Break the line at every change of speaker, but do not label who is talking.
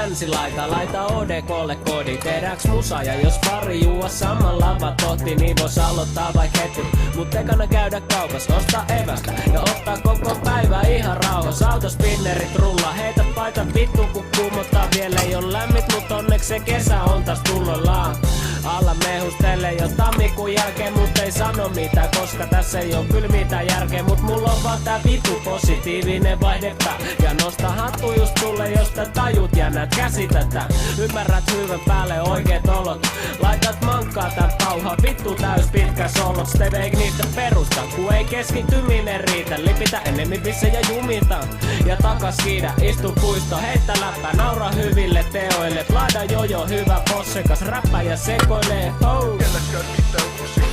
länsilaita, laita ODK:lle koodi. Tehdääks musa ja jos pari juo saman lava tohti, niin vois aloittaa vaik heti. Mut ekana käydä kaupas, ostaa evästä ja ottaa koko päivä ihan rauhas. Autospinnerit rulla, heitä paitan vittu kun kuumottaa. Vielä ei oo lämmit, mut onneksi se kesä on taas tulollaan. Alla mehustele jo tammikuun jälkeen, mut ei sano mitään, koska tässä ei oo kyllä mitään järkeä. Mut mulla on vaan tää vitu positiivinen vaihdepää. Ja nosta hattu just sulle, jos tää tajut ja näet käsitetään. Ymmärrät hyvän päälle oikeet olot. Laitat mankkaa tän pauha, vittu täys pitkä solot. Steveik niistä perusta, ku ei keskittyminen riitä. Lipitä enemmän vissejä jumita ja takas kiidä. Istu puisto, heittä läppää, naura hyville teoille. Laida jojo, hyvä possekas, räppä ja sekoilee. Oh.
Kelläkään mitään, kun se